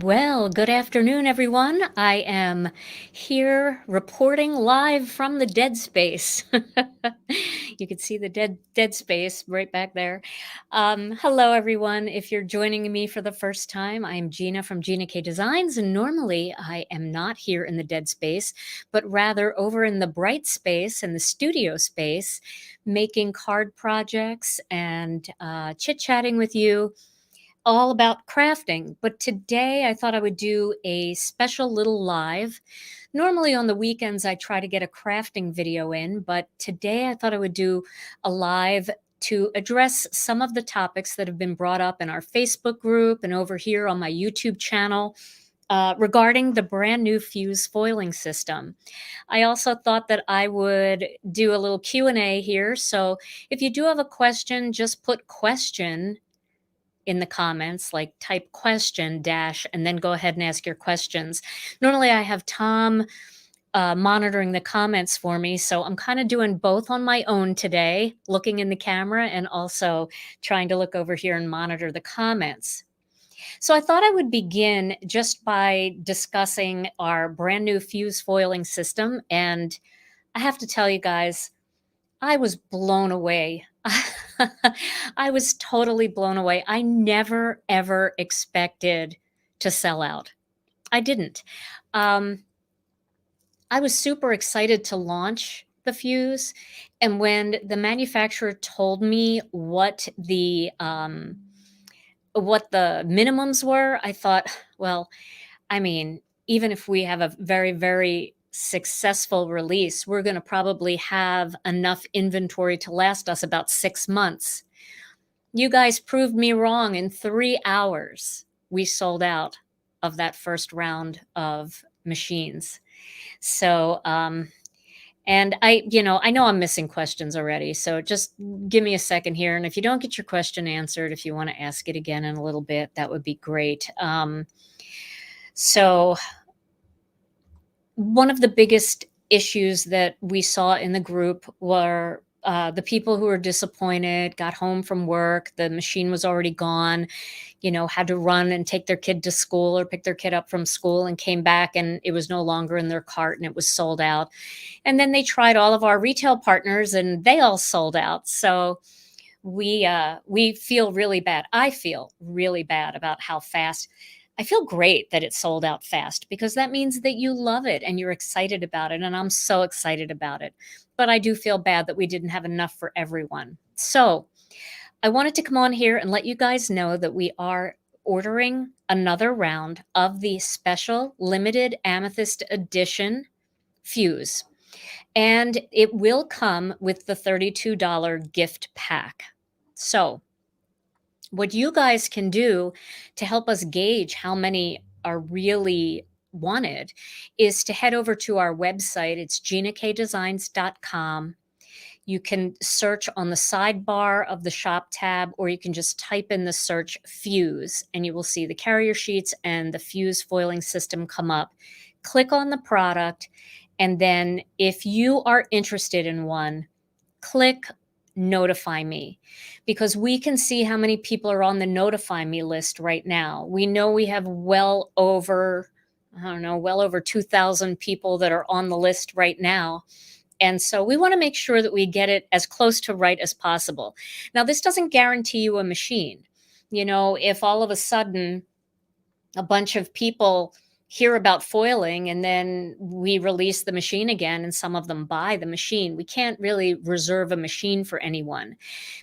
Well, good afternoon, everyone. I am here reporting live from the dead space. You can see the dead space right back there. Hello, everyone. If you're joining me for the first time, I'm Gina from Gina K Designs, and normally I am not here in the dead space, but rather over in the bright space and the studio space, making card projects and chit-chatting with you all about crafting. But today I thought I would do a special little live. Normally on the weekends, I try to get a crafting video in, but today I thought I would do a live to address some of the topics that have been brought up in our Facebook group and over here on my YouTube channel. Regarding the brand new fuse foiling system. I also thought that I would do a little Q&A here. So if you do have a question, just put question in the comments, like type question dash, and then go ahead and ask your questions. Normally I have Tom monitoring the comments for me, so I'm kind of doing both on my own today, looking in the camera and also trying to look over here and monitor the comments. So I thought I would begin just by discussing our brand new fuse foiling system. And I have to tell you guys, I was blown away. I was totally blown away. I never, ever expected to sell out. I didn't. Um, I was super excited to launch the Fuse, and when the manufacturer told me what the minimums were, I thought, well, I mean, even if we have a very, very successful release, we're going to probably have enough inventory to last us about 6 months. You guys proved me wrong. In 3 hours, we sold out of that first round of machines. So, and I know I'm missing questions already. So just give me a second here. And if you don't get your question answered, if you want to ask it again in a little bit, that would be great. So one of the biggest issues that we saw in the group were the people who were disappointed, got home from work, the machine was already gone, had to run and take their kid to school or pick their kid up from school and came back and it was no longer in their cart and it was sold out. And then they tried all of our retail partners and they all sold out. So we feel really bad. I feel really bad about how fast. I feel great that it sold out fast because that means that you love it and you're excited about it. And I'm so excited about it. But I do feel bad that we didn't have enough for everyone. So I wanted to come on here and let you guys know that we are ordering another round of the special limited amethyst edition fuse. And it will come with the $32 gift pack. So what you guys can do to help us gauge how many are really wanted is to head over to our website. It's ginakdesigns.com. You can search on the sidebar of the shop tab, or you can just type in the search fuse and you will see the carrier sheets and the fuse foiling system come up. Click on the product, and then if you are interested in one, click notify me, because we can see how many people are on the notify me list right now. We know we have well over 2,000 people that are on the list right now. And so we want to make sure that we get it as close to right as possible. Now, this doesn't guarantee you a machine. If all of a sudden a bunch of people hear about foiling and then we release the machine again and some of them buy the machine, we can't really reserve a machine for anyone.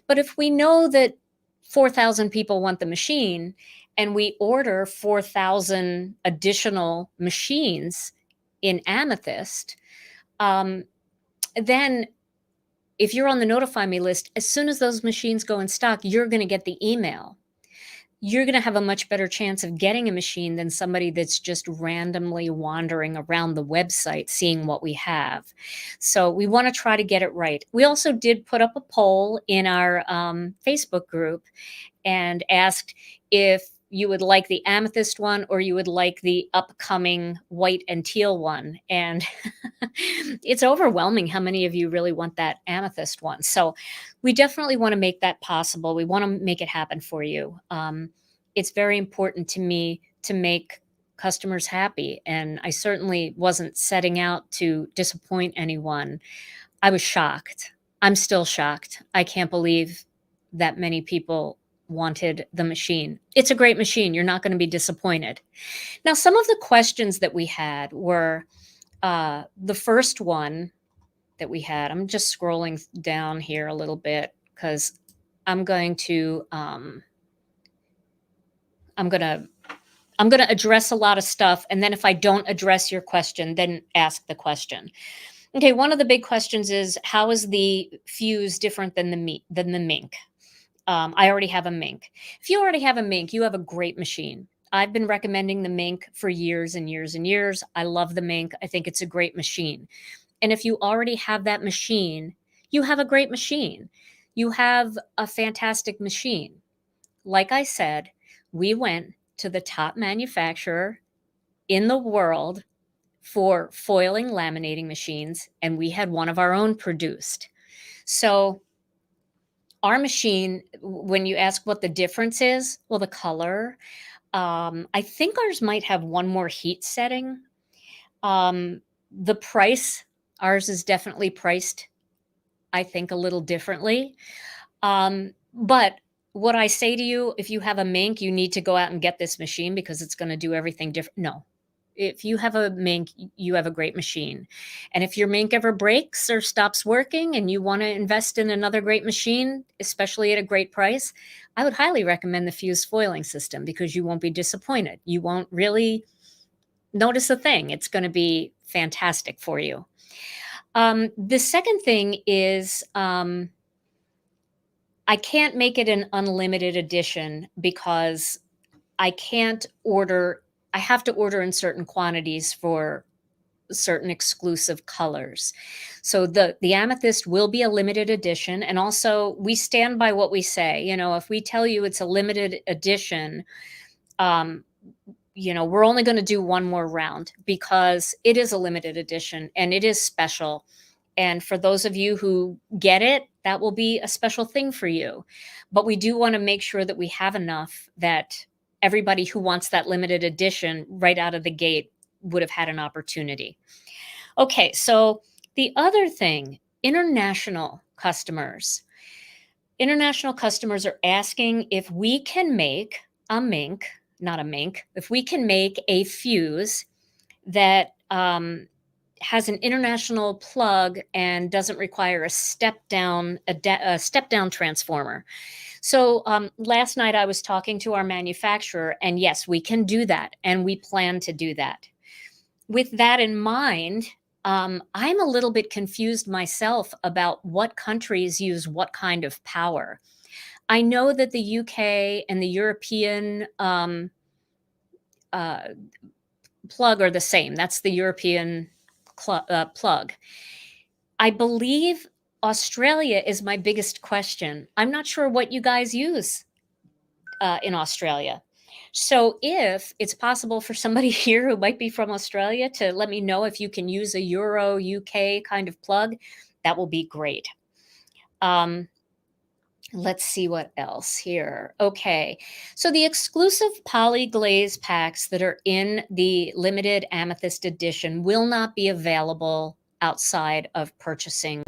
But if we know that 4,000 people want the machine and we order 4,000 additional machines in amethyst, then if you're on the notify me list, as soon as those machines go in stock, you're going to get the email. You're going to have a much better chance of getting a machine than somebody that's just randomly wandering around the website seeing what we have. So we want to try to get it right. We also did put up a poll in our Facebook group and asked if you would like the amethyst one or you would like the upcoming white and teal one. And it's overwhelming how many of you really want that amethyst one. So we definitely want to make that possible. We want to make it happen for you. It's very important to me to make customers happy, and I certainly wasn't setting out to disappoint anyone. I was shocked. I'm still shocked. I can't believe that many people wanted the machine. It's a great machine. You're not going to be disappointed. Now, some of the questions that we had were the first one that we had. I'm just scrolling down here a little bit because I'm going to I'm going to I'm going to address a lot of stuff, and then if I don't address your question, then ask the question. Okay, one of the big questions is, how is the fuse different than the mink? I already have a mink. If you already have a mink, you have a great machine. I've been recommending the mink for years and years and years. I love the mink. I think it's a great machine. And if you already have that machine, you have a great machine. You have a fantastic machine. Like I said, we went to the top manufacturer in the world for foiling laminating machines, and we had one of our own produced. So our machine, when you ask what the difference is, well, the color, I think ours might have one more heat setting. The price, ours is definitely priced, I think, a little differently. But what I say to you, if you have a mink, you need to go out and get this machine because it's going to do everything different. No, if you have a mink, you have a great machine. And if your mink ever breaks or stops working and you want to invest in another great machine, especially at a great price, I would highly recommend the fuse foiling system because you won't be disappointed. You won't really notice a thing. It's going to be fantastic for you. The second thing is, I can't make it an unlimited edition because I can't order, I have to order in certain quantities for certain exclusive colors. So the amethyst will be a limited edition, and also we stand by what we say. You know, if we tell you it's a limited edition, um we're only going to do one more round because it is a limited edition and it is special. And for those of you who get it, that will be a special thing for you. But we do want to make sure that we have enough that everybody who wants that limited edition right out of the gate would have had an opportunity. Okay, so the other thing, international customers are asking if we can make a mink, not a mink, if we can make a fuse that has an international plug and doesn't require a step down transformer. So last night I was talking to our manufacturer, and yes, we can do that, and we plan to do that. With that in mind, I'm a little bit confused myself about what countries use what kind of power. I know that the UK and the European uh, plug are the same. That's the European plug. I believe Australia is my biggest question. I'm not sure what you guys use in Australia. So if it's possible for somebody here who might be from Australia to let me know if you can use a Euro UK kind of plug, that will be great. Let's see what else here. Okay, so the exclusive poly glaze packs that are in the limited amethyst edition will not be available outside of purchasing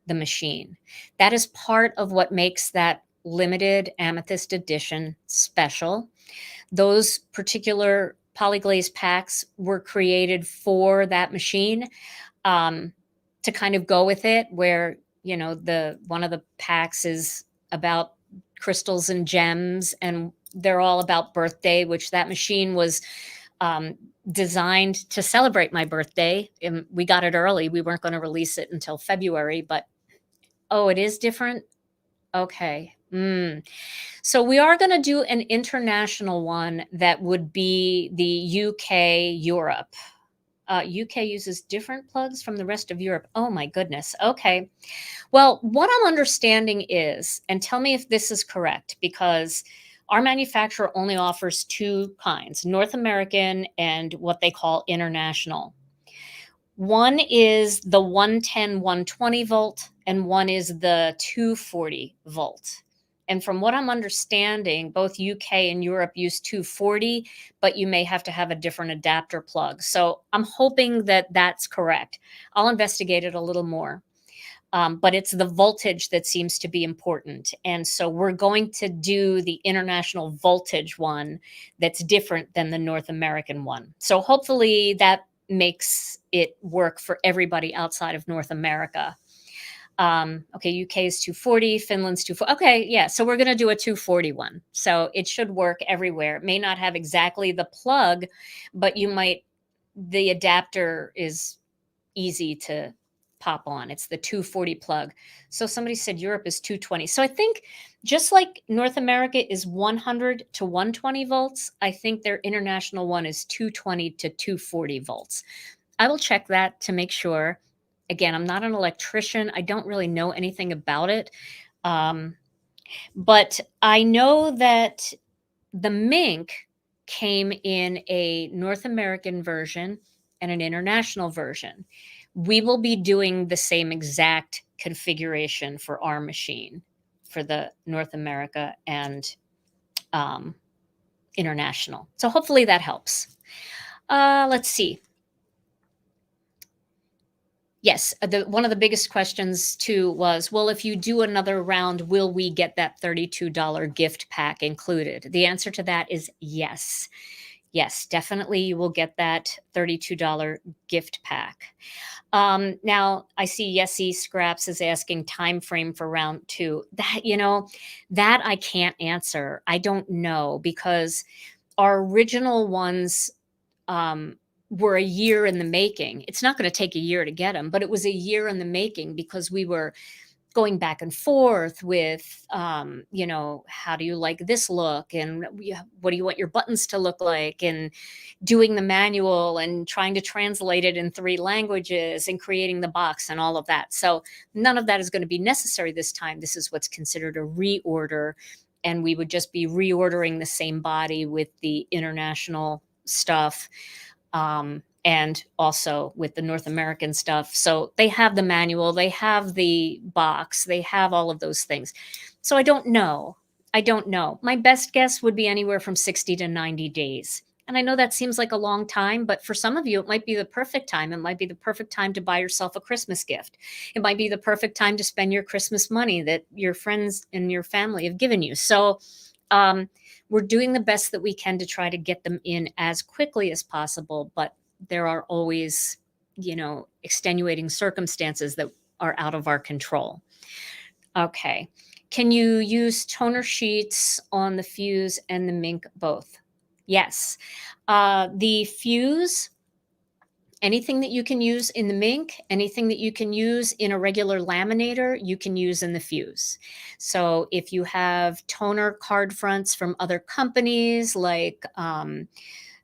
the machine. That is part of what makes that limited amethyst edition special. Those particular polyglaze packs were created for that machine, to kind of go with it, where the one of the packs is about crystals and gems, and they're all about birthday, which that machine was designed to celebrate my birthday. And we got it early. We weren't going to release it until February, but oh, it is different. Okay. So we are going to do an international one that would be the UK, Europe. UK uses different plugs from the rest of Europe. Oh my goodness. Okay. Well, what I'm understanding is, and tell me if this is correct, because our manufacturer only offers two kinds, North American and what they call international. One is the 110, 120 volt, and one is the 240 volt. And from what I'm understanding, both UK and Europe use 240, but you may have to have a different adapter plug. So I'm hoping that that's correct. I'll investigate it a little more. But it's the voltage that seems to be important. And so we're going to do the international voltage one that's different than the North American one. So hopefully that makes it work for everybody outside of North America. Okay, UK is 240, Finland's 240. Okay, yeah, so we're going to do a 240 one. So it should work everywhere. It may not have exactly the plug, but the adapter is easy to pop on. It's the 240 plug. So somebody said Europe is 220. So I think just like North America is 100 to 120 volts, I think their international one is 220 to 240 volts. I will check that to make sure. Again, I'm not an electrician. I don't really know anything about it. Um, but I know that the Mink came in a North American version and an international version. We will be doing the same exact configuration for our machine for the North America and international. So hopefully that helps. Let's see. Yes, one of the biggest questions too was, well, if you do another round, will we get that $32 gift pack included? The answer to that is yes. Yes, definitely you will get that $32 gift pack. Now I see Yesy Scraps is asking time frame for round two. That I can't answer. I don't know because our original ones were a year in the making. It's not going to take a year to get them, but it was a year in the making because we were going back and forth with, how do you like this look? And what do you want your buttons to look like? And doing the manual and trying to translate it in 3 languages and creating the box and all of that. So none of that is going to be necessary this time. This is what's considered a reorder. And we would just be reordering the same body with the international stuff. And also with the North American stuff. So they have the manual, they have the box, they have all of those things. So I don't know. My best guess would be anywhere from 60 to 90 days. And I know that seems like a long time, but for some of you, it might be the perfect time. It might be the perfect time to buy yourself a Christmas gift. It might be the perfect time to spend your Christmas money that your friends and your family have given you. So we're doing the best that we can to try to get them in as quickly as possible, but there are always, extenuating circumstances that are out of our control. Okay. Can you use toner sheets on the Fuse and the Mink both? Yes. The Fuse, anything that you can use in the Mink, anything that you can use in a regular laminator, you can use in the Fuse. So if you have toner card fronts from other companies like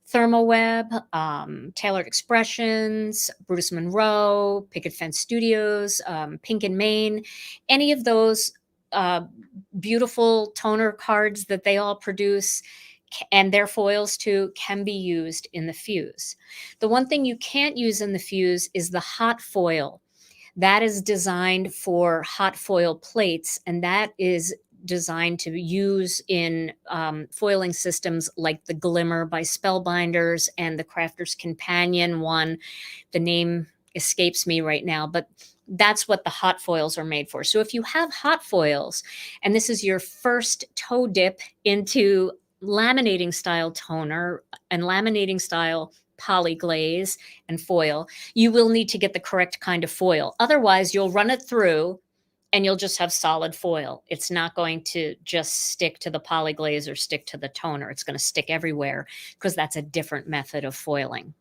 ThermoWeb, Tailored Expressions, Brutus Monroe, Picket Fence Studios, Pink and Main, any of those beautiful toner cards that they all produce and their foils too can be used in the Fuse. The one thing you can't use in the Fuse is the hot foil. That is designed for hot foil plates, and that is designed to use in foiling systems like the Glimmer by Spellbinders and the Crafter's Companion one. The name escapes me right now, but that's what the hot foils are made for. So if you have hot foils and this is your first toe dip into laminating style toner and laminating style polyglaze and foil, you will need to get the correct kind of foil. Otherwise, you'll run it through and you'll just have solid foil. It's not going to just stick to the polyglaze or stick to the toner. It's going to stick everywhere because that's a different method of foiling.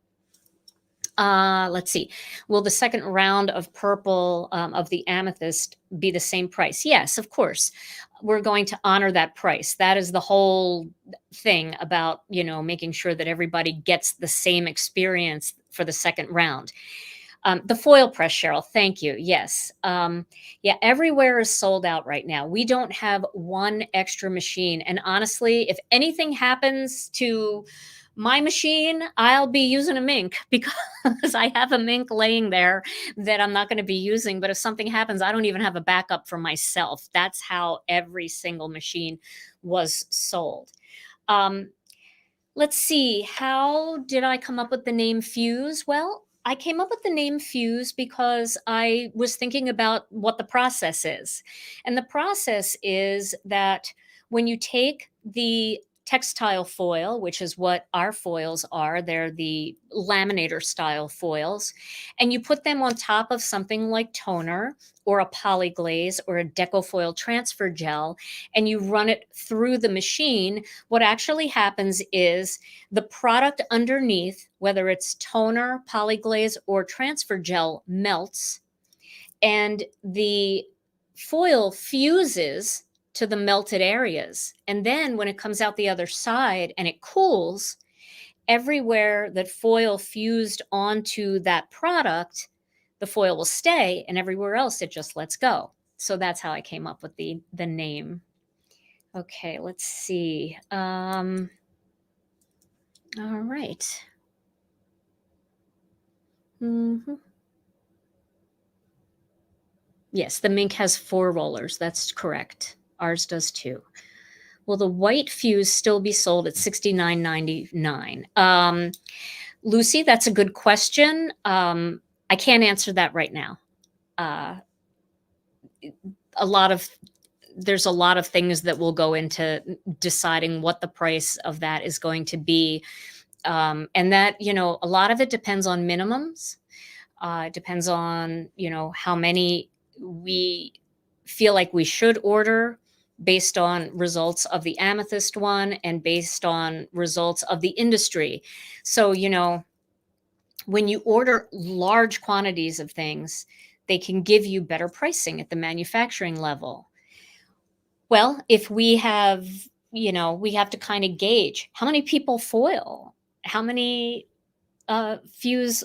Let's see. Will the second round of purple of the amethyst be the same price? Yes, of course. We're going to honor that price. That is the whole thing about, making sure that everybody gets the same experience for the second round. The foil press, Cheryl, thank you. Yes. Everywhere is sold out right now. We don't have one extra machine. And honestly, if anything happens to My machine, I'll be using a mink because I have a mink laying there that I'm not going to be using. But if something happens, I don't even have a backup for myself. That's how every single machine was sold. Um, Let's see, how did I come up with the name Fuse? Well, I came up with the name Fuse because I was thinking about what the process is. And the process is that when you take the textile foil, which is what our foils are, they're the laminator style foils, and you put them on top of something like toner or a polyglaze or a decofoil transfer gel, and you run it through the machine, what actually happens is the product underneath, whether it's toner, polyglaze, or transfer gel, melts, and the foil fuses to the melted areas. And then when it comes out the other side and it cools, everywhere that foil fused onto that product, the foil will stay, and everywhere else it just lets go. So that's how I came up with the name. Okay, let's see. All right. Mhm. Yes, the mink has 4 rollers, that's correct. Ours does too. Will the white fuse still be sold at 69.99? Lucy, that's a good question. I can't answer that right now. Uh, a lot of there's a lot of things that will go into deciding what the price of that is going to be, and that, a lot of it depends on minimums. It depends on, how many we feel like we should order based on results of the amethyst one and based on results of the industry. So, when you order large quantities of things, they can give you better pricing at the manufacturing level. Well, if we have, we have to kind of gauge how many people foil, how many fuse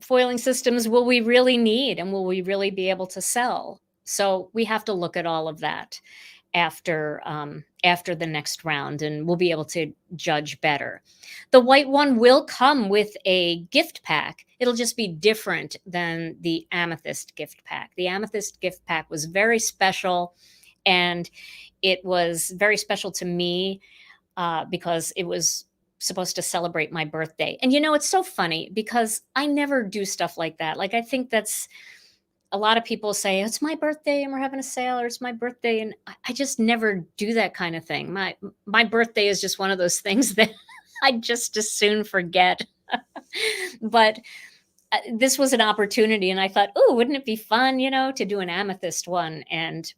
foiling systems will we really need, and will we really be able to sell? So we have to look at all of that after the next round, and we'll be able to judge better. The white one will come with a gift pack. It'll just be different than the amethyst gift pack. The amethyst gift pack was very special, and it was very special to me because it was supposed to celebrate my birthday. And it's so funny because I never do stuff like that. Like, I think that's a lot of people say, it's my birthday and we're having a sale, or it's my birthday. And I just never do that kind of thing. My birthday is just one of those things that I just as soon forget. But this was an opportunity, and I thought, oh, wouldn't it be fun, to do an amethyst one? And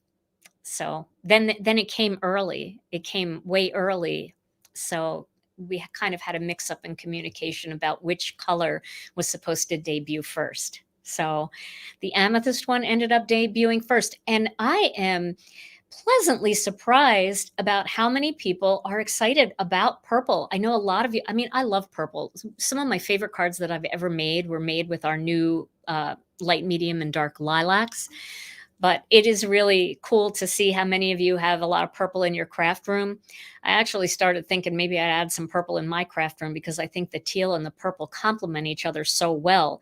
so then it came early. It came way early. So we kind of had a mix up in communication about which color was supposed to debut first. So the amethyst one ended up debuting first. And I am pleasantly surprised about how many people are excited about purple. I know a lot of you, I mean, I love purple. Some of my favorite cards that I've ever made were made with our new light, medium, and dark lilacs. But it is really cool to see how many of you have a lot of purple in your craft room. I actually started thinking maybe I'd add some purple in my craft room because I think the teal and the purple complement each other so well.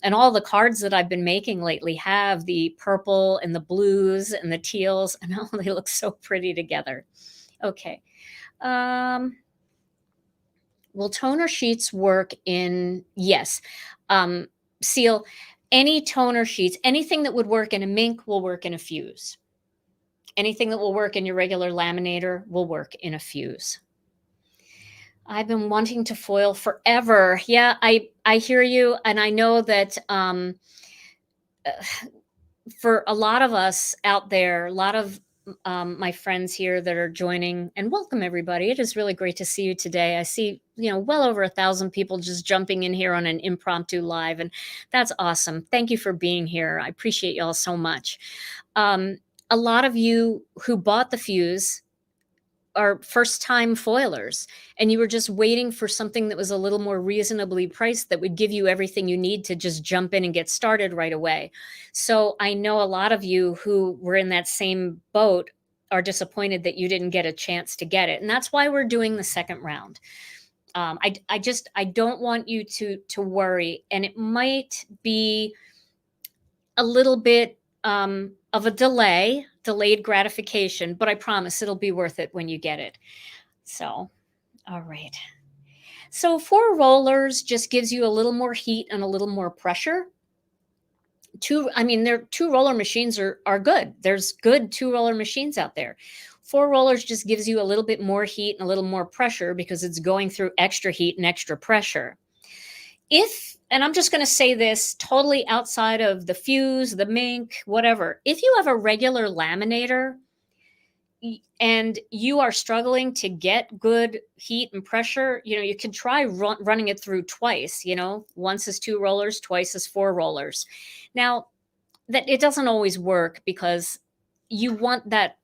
And all the cards that I've been making lately have the purple and the blues and the teals, and oh, they look so pretty together. Okay. Um, will toner sheets work in? Yes. Seal, any toner sheets, anything that would work in a mink will work in a fuse. Anything that will work in your regular laminator will work in a fuse. I've been wanting to foil forever. Yeah, I hear you, and I know that for a lot of us out there, a lot of my friends here that are joining, and welcome everybody. It is really great to see you today. I see, well over 1,000 people just jumping in here on an impromptu live, and that's awesome. Thank you for being here. I appreciate y'all so much. A lot of you who bought the fuse are first time foilers, and you were just waiting for something that was a little more reasonably priced that would give you everything you need to just jump in and get started right away. So I know a lot of you who were in that same boat are disappointed that you didn't get a chance to get it. And that's why we're doing the second round. I don't want you to worry, and it might be a little bit of a delayed gratification, but I promise it'll be worth it when you get it. So, all right. So, four rollers just gives you a little more heat and a little more pressure. There two roller machines are good. There's good two roller machines out there. Four rollers just gives you a little bit more heat and a little more pressure because it's going through extra heat and extra pressure. And I'm just going to say this totally outside of the fuse, the mink, whatever. If you have a regular laminator and you are struggling to get good heat and pressure, you can try running it through twice. Once is two rollers, twice is four rollers. Now, that it doesn't always work because you want that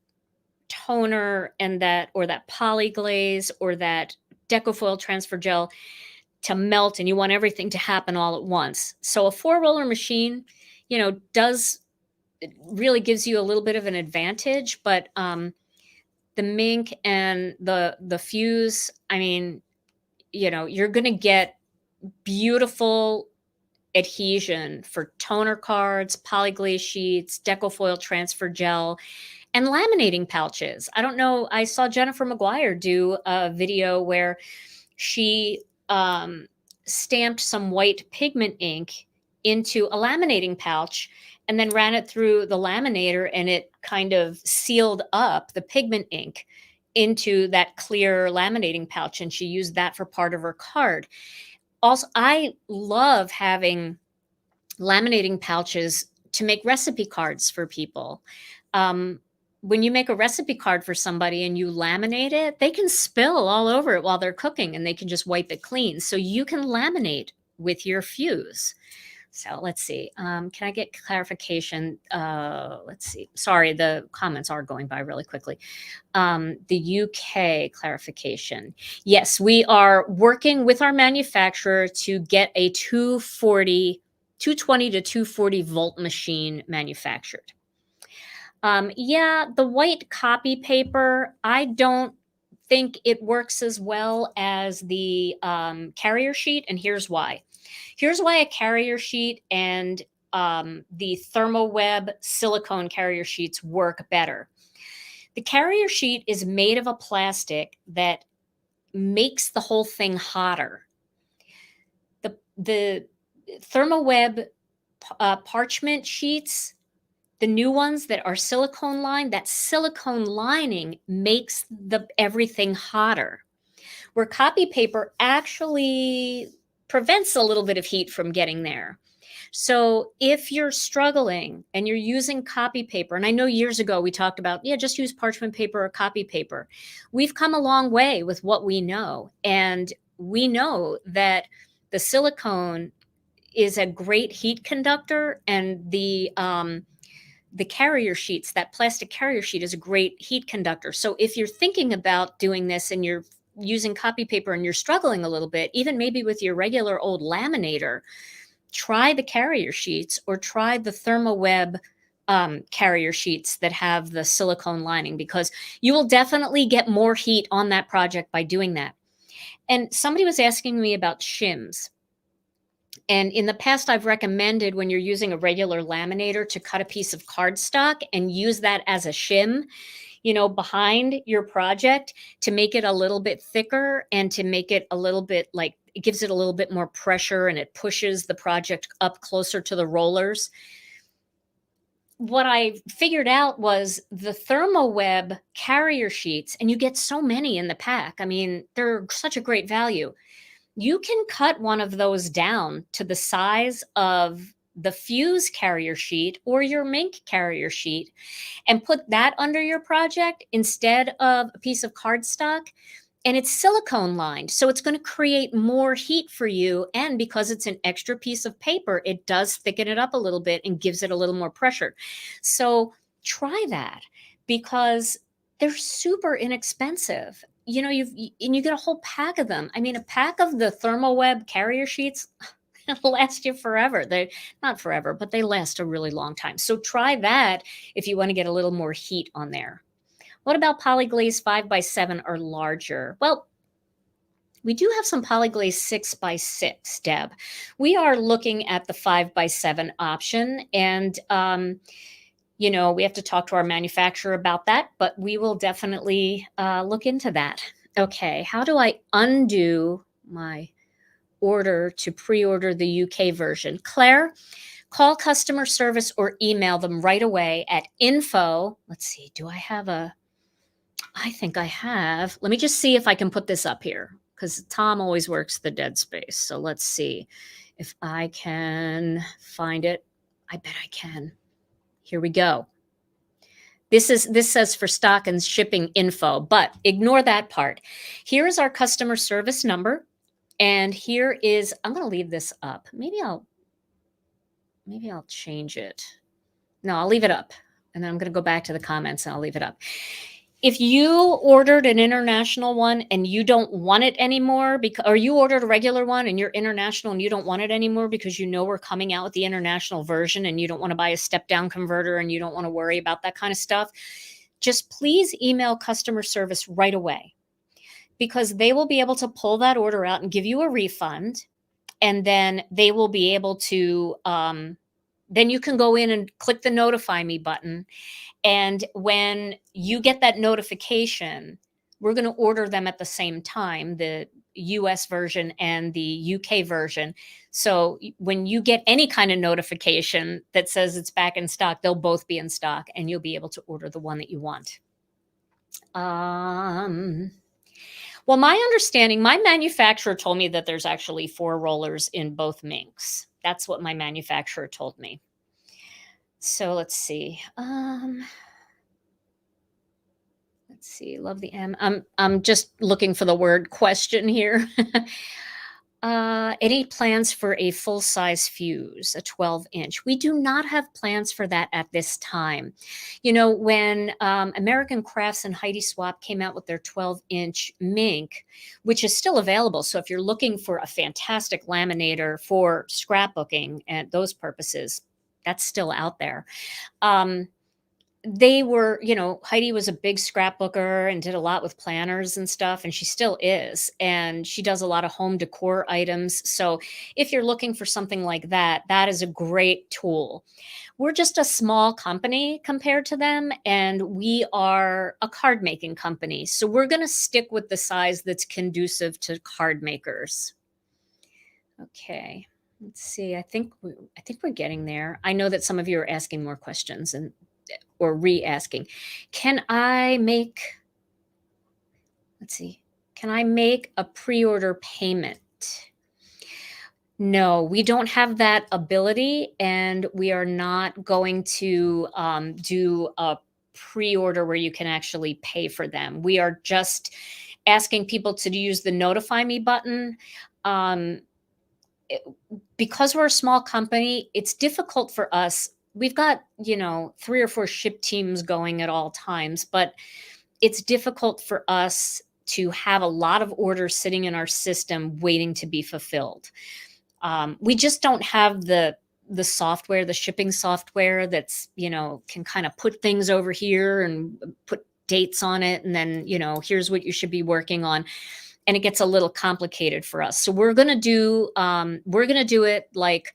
toner and that poly glaze or that Decofoil transfer gel to melt, and you want everything to happen all at once. So a four roller machine, does it really gives you a little bit of an advantage, but the mink and the fuse, you're going to get beautiful adhesion for toner cards, polyglaze sheets, Decofoil transfer gel, and laminating pouches. I don't know. I saw Jennifer McGuire do a video where she stamped some white pigment ink into a laminating pouch and then ran it through the laminator, and it kind of sealed up the pigment ink into that clear laminating pouch, and she used that for part of her card. Also, I love having laminating pouches to make recipe cards for people. When you make a recipe card for somebody and you laminate it, they can spill all over it while they're cooking and they can just wipe it clean. So you can laminate with your fuse. So let's see. Can I get clarification? Let's see. Sorry, the comments are going by really quickly. The UK clarification. Yes, we are working with our manufacturer to get a 220 to 240 volt machine manufactured. Yeah, the white copy paper, I don't think it works as well as the carrier sheet, and here's why. Here's why a carrier sheet and the ThermoWeb silicone carrier sheets work better. The carrier sheet is made of a plastic that makes the whole thing hotter. The ThermoWeb parchment sheets, the new ones that are silicone lined, that silicone lining makes everything hotter. Where copy paper actually prevents a little bit of heat from getting there. So if you're struggling and you're using copy paper, and I know years ago we talked about, just use parchment paper or copy paper. We've come a long way with what we know. And we know that the silicone is a great heat conductor, and the carrier sheets, that plastic carrier sheet is a great heat conductor. So if you're thinking about doing this and you're using copy paper and you're struggling a little bit, even maybe with your regular old laminator, try the carrier sheets or try the ThermoWeb carrier sheets that have the silicone lining, because you will definitely get more heat on that project by doing that. And somebody was asking me about shims. And in the past, I've recommended when you're using a regular laminator to cut a piece of cardstock and use that as a shim, behind your project to make it a little bit thicker and to make it a little bit it gives it a little bit more pressure and it pushes the project up closer to the rollers. What I figured out was the ThermoWeb carrier sheets, and you get so many in the pack. They're such a great value. You can cut one of those down to the size of the fuse carrier sheet or your mink carrier sheet and put that under your project instead of a piece of cardstock. And it's silicone lined, so it's going to create more heat for you. And because it's an extra piece of paper, it does thicken it up a little bit and gives it a little more pressure. So try that, because they're super inexpensive. You get a whole pack of them. A pack of the ThermoWeb carrier sheets it'll last you forever. They're not forever, but they last a really long time. So try that if you want to get a little more heat on there. What about polyglaze 5x7 or larger? Well, We do have some polyglaze 6x6, Deb. We are looking at the 5x7 option, and we have to talk to our manufacturer about that, but we will definitely look into that. Okay, how do I undo my order to pre-order the UK version? Claire, call customer service or email them right away at info. Let's see, I think I have. Let me just see if I can put this up here, because Tom always works the dead space. So let's see if I can find it. I bet I can. Here we go. This says for stock and shipping info, but ignore that part. Here is our customer service number. And here is, I'm going to leave this up. Maybe I'll change it. No, I'll leave it up. And then I'm going to go back to the comments and I'll leave it up. If you ordered an international one and you don't want it anymore, or you ordered a regular one and you're international and you don't want it anymore because we're coming out with the international version and you don't want to buy a step-down converter and you don't want to worry about that kind of stuff, just please email customer service right away, because they will be able to pull that order out and give you a refund. And then they will be able to, then you can go in and click the notify me button. And when you get that notification, we're going to order them at the same time, the US version and the UK version. So when you get any kind of notification that says it's back in stock, they'll both be in stock and you'll be able to order the one that you want. Well, my understanding, my manufacturer told me that there's actually 4 rollers in both minks. That's what my manufacturer told me. So let's see. Let's see. Love the M. I'm just looking for the word question here. Any plans for a full-size fuse, a 12-inch? We do not have plans for that at this time. When American Crafts and Heidi Swap came out with their 12-inch mink, which is still available. So if you're looking for a fantastic laminator for scrapbooking and those purposes, that's still out there. They were, Heidi was a big scrapbooker and did a lot with planners and stuff, and she still is. And she does a lot of home decor items. So if you're looking for something like that, that is a great tool. We're just a small company compared to them, and we are a card making company. So we're going to stick with the size that's conducive to card makers. Okay. Let's see. I think we're getting there. I know that some of you are asking more questions or re-asking. Can I make a pre-order payment? No, we don't have that ability, and we are not going to do a pre-order where you can actually pay for them. We are just asking people to use the notify me button. Because we're a small company, it's difficult for us. We've got, 3 or 4 ship teams going at all times, but it's difficult for us to have a lot of orders sitting in our system waiting to be fulfilled. We just don't have the software, the shipping software that's, can kind of put things over here and put dates on it. And then, here's what you should be working on. And it gets a little complicated for us. So we're going to do it like,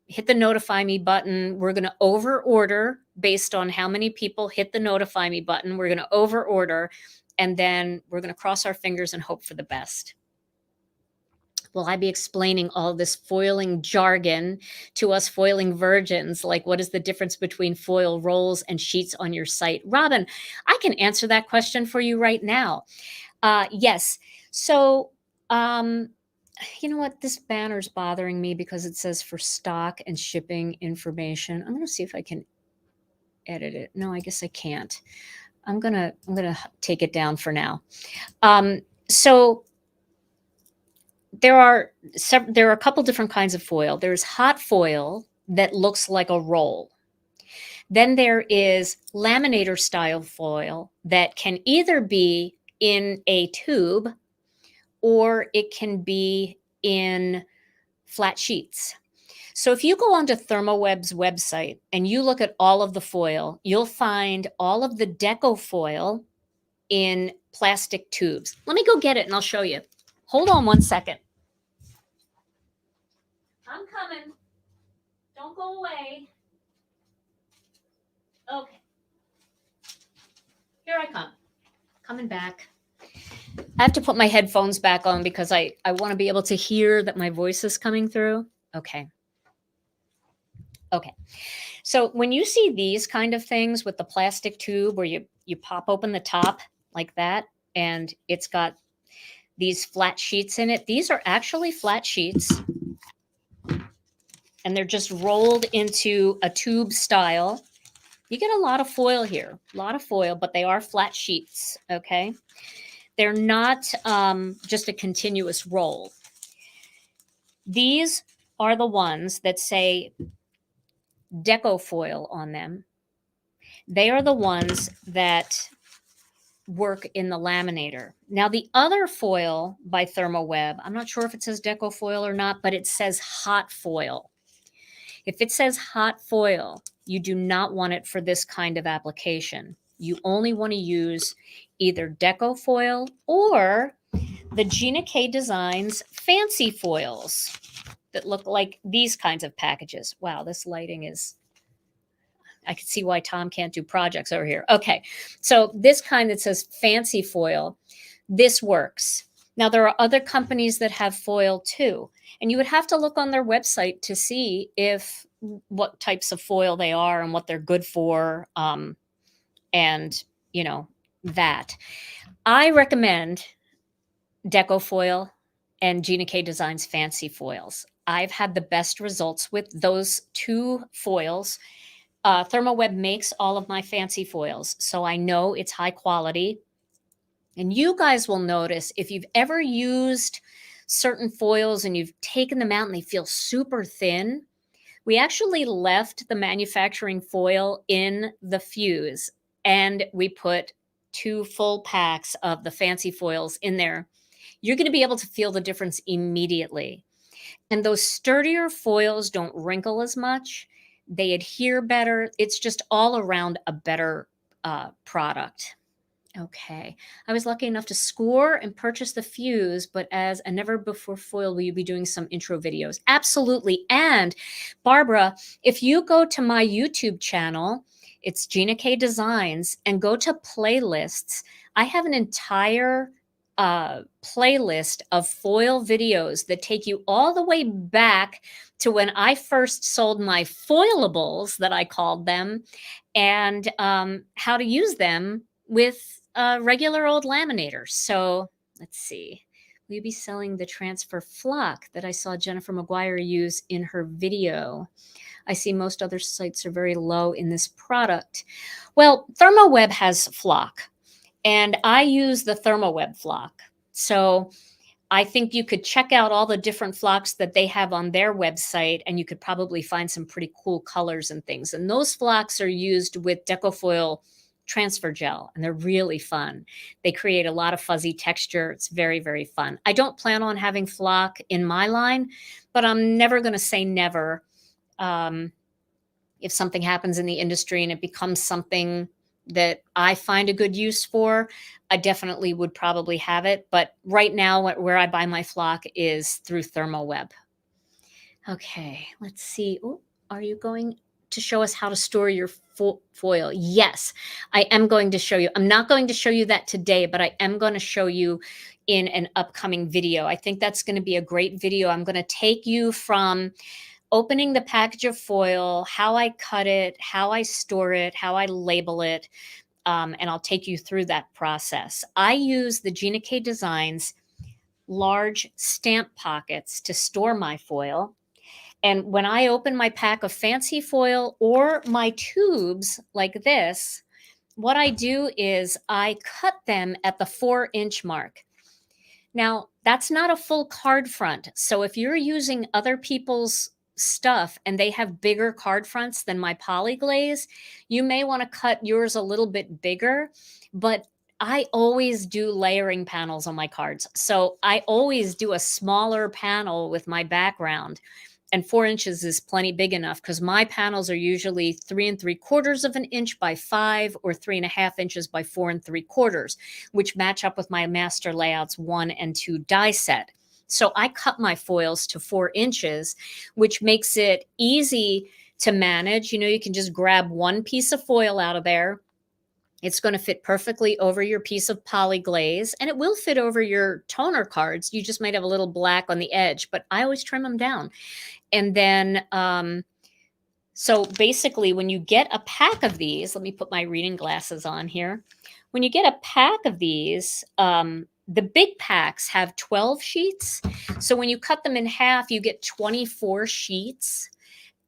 hit the notify me button. We're going to over order based on how many people hit the notify me button. We're going to over order, and then we're going to cross our fingers and hope for the best. Will I be explaining all this foiling jargon to us foiling virgins? Like, what is the difference between foil rolls and sheets on your site? Robin, I can answer that question for you right now. Yes. So, you know what? This banner's bothering me because it says for stock and shipping information. I'm going to see if I can edit it. No, I guess I can't. I'm going to take it down for now. So there are a couple different kinds of foil. There's hot foil that looks like a roll. Then there is laminator style foil that can either be in a tube or it can be in flat sheets. So if you go onto ThermoWeb's website and you look at all of the foil, you'll find all of the deco foil in plastic tubes. Let me go get it and I'll show you. Hold on one second. I'm coming. Don't go away. Okay. Here I come. Coming back. I have to put my headphones back on because I want to be able to hear that my voice is coming through. Okay. Okay. So when you see these kind of things with the plastic tube where you pop open the top like that and it's got these flat sheets in it, these are actually flat sheets and they're just rolled into a tube style. You get a lot of foil here, a lot of foil, but they are flat sheets, okay? They're not just a continuous roll. These are the ones that say deco foil on them. They are the ones that work in the laminator. Now, the other foil by ThermoWeb, I'm not sure if it says deco foil or not, but it says hot foil. If it says hot foil, you do not want it for this kind of application. You only want to use either deco foil or the Gina K Designs fancy foils that look like these kinds of packages. Wow, this lighting is, I can see why Tom can't do projects over here. Okay, so this kind that says fancy foil, this works. Now, there are other companies that have foil too, and you would have to look on their website to see if what types of foil they are and what they're good for, and you know that. I recommend deco foil and Gina K Designs fancy foils. I've had the best results with those two foils. ThermoWeb makes all of my fancy foils, so I know it's high quality. And you guys will notice if you've ever used certain foils and you've taken them out and they feel super thin, we actually left the manufacturing foil in the fuse and we put 2 full packs of the fancy foils in there. You're going to be able to feel the difference immediately. And those sturdier foils don't wrinkle as much. They adhere better. It's just all around a better product. Okay. I was lucky enough to score and purchase the fuse, but as a never before foil, will you be doing some intro videos? Absolutely. And Barbara, if you go to my YouTube channel, it's Gina K Designs, and go to playlists, I have an entire playlist of foil videos that take you all the way back to when I first sold my foilables, that I called them, and how to use them with regular old laminators. So let's see. Will you be selling the transfer flock that I saw Jennifer McGuire use in her video? I see most other sites are very low in this product. Well, ThermoWeb has flock, and I use the ThermoWeb flock. So I think you could check out all the different flocks that they have on their website, and you could probably find some pretty cool colors and things. And those flocks are used with Decofoil transfer gel, and they're really fun. They create a lot of fuzzy texture. It's very, very fun. I don't plan on having flock in my line, but I'm never going to say never. If something happens in the industry and it becomes something that I find a good use for, I definitely would probably have it. But right now, where I buy my flock is through ThermoWeb. Okay, let's see. Ooh, are you going to show us how to store your foil? Yes, I am going to show you. I'm not going to show you that today, but I am going to show you in an upcoming video. I think that's going to be a great video. I'm going to take you from opening the package of foil, how I cut it, how I store it, how I label it, and I'll take you through that process. I use the Gina K Designs large stamp pockets to store my foil. And when I open my pack of fancy foil or my tubes like this, what I do is I cut them at the 4-inch mark. Now, that's not a full card front. So if you're using other people's stuff and they have bigger card fronts than my poly glaze, you may want to cut yours a little bit bigger. But I always do layering panels on my cards. So I always do a smaller panel with my background, and 4 inches is plenty big enough because my panels are usually 3 3/4 of an inch by 5 or 3.5 inches by 4 3/4, which match up with my master layouts 1 and 2 die set. So I cut my foils to 4 inches, which makes it easy to manage. You can just grab one piece of foil out of there. It's going to fit perfectly over your piece of poly glaze, and it will fit over your toner cards. You just might have a little black on the edge, but I always trim them down. And then, so basically, when you get a pack of these, let me put my reading glasses on here. When you get a pack of these, the big packs have 12 sheets. So when you cut them in half, you get 24 sheets.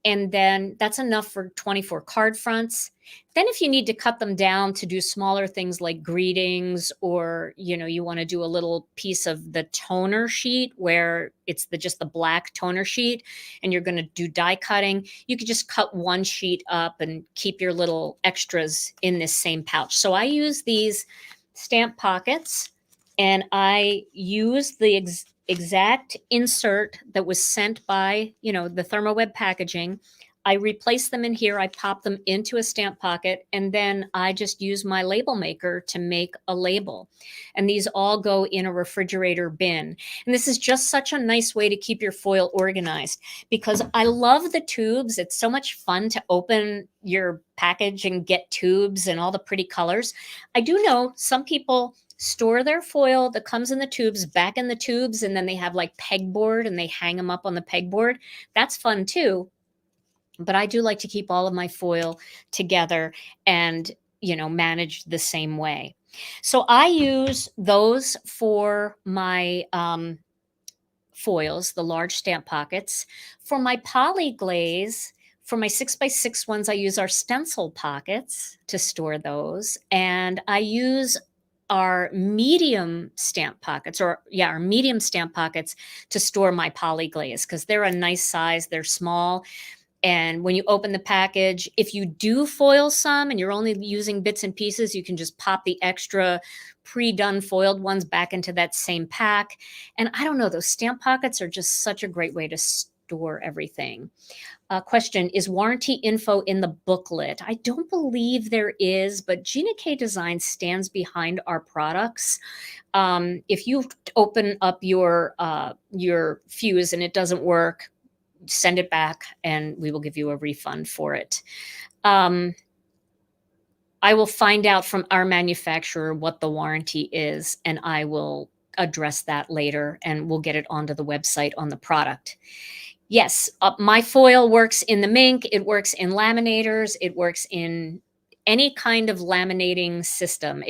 And then that's enough for 24 card fronts. Then if you need to cut them down to do smaller things like greetings, or you want to do a little piece of the toner sheet where it's just the black toner sheet, and you're going to do die cutting, you could just cut one sheet up and keep your little extras in this same pouch. So I use these stamp pockets, and I use the exact insert that was sent by, the ThermoWeb packaging. I replace them in here. I pop them into a stamp pocket, and then I just use my label maker to make a label. And these all go in a refrigerator bin. And this is just such a nice way to keep your foil organized, because I love the tubes. It's so much fun to open your package and get tubes and all the pretty colors. I do know some people store their foil that comes in the tubes back in the tubes, and then they have like pegboard and they hang them up on the pegboard. That's fun too. But I do like to keep all of my foil together and, manage the same way. So I use those for my foils, the large stamp pockets. For my poly glaze, for my 6x6 ones, I use our stencil pockets to store those. And I use our medium stamp pockets, our medium stamp pockets to store my poly glaze, because they're a nice size. They're small. And when you open the package, if you do foil some and you're only using bits and pieces, you can just pop the extra pre-done foiled ones back into that same pack. And I don't know, those stamp pockets are just such a great way to store everything. Question, is warranty info in the booklet? I don't believe there is, but Gina K Design stands behind our products. If you open up your fuse and it doesn't work, send it back and we will give you a refund for it. I will find out from our manufacturer what the warranty is, and I will address that later, and we'll get it onto the website on the product. Yes, my foil works in the Mink. It works in laminators. It works in any kind of laminating system.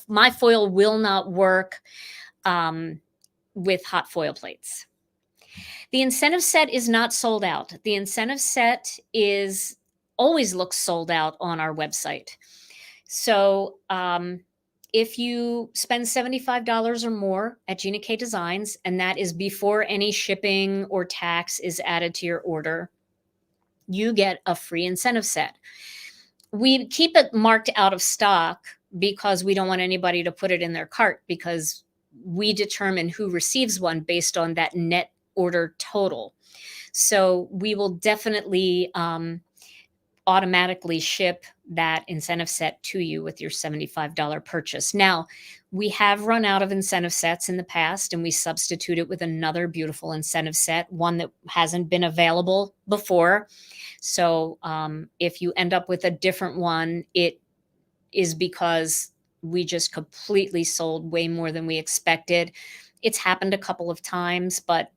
My foil will not work with hot foil plates. The incentive set is not sold out. The incentive set always looks sold out on our website. So if you spend $75 or more at Gina K Designs, and that is before any shipping or tax is added to your order, you get a free incentive set. We keep it marked out of stock because we don't want anybody to put it in their cart, because we determine who receives one based on that net order total. So we will definitely automatically ship that incentive set to you with your $75 purchase. Now, we have run out of incentive sets in the past, and we substitute it with another beautiful incentive set, one that hasn't been available before. So if you end up with a different one, it is because we just completely sold way more than we expected. It's happened a couple of times, but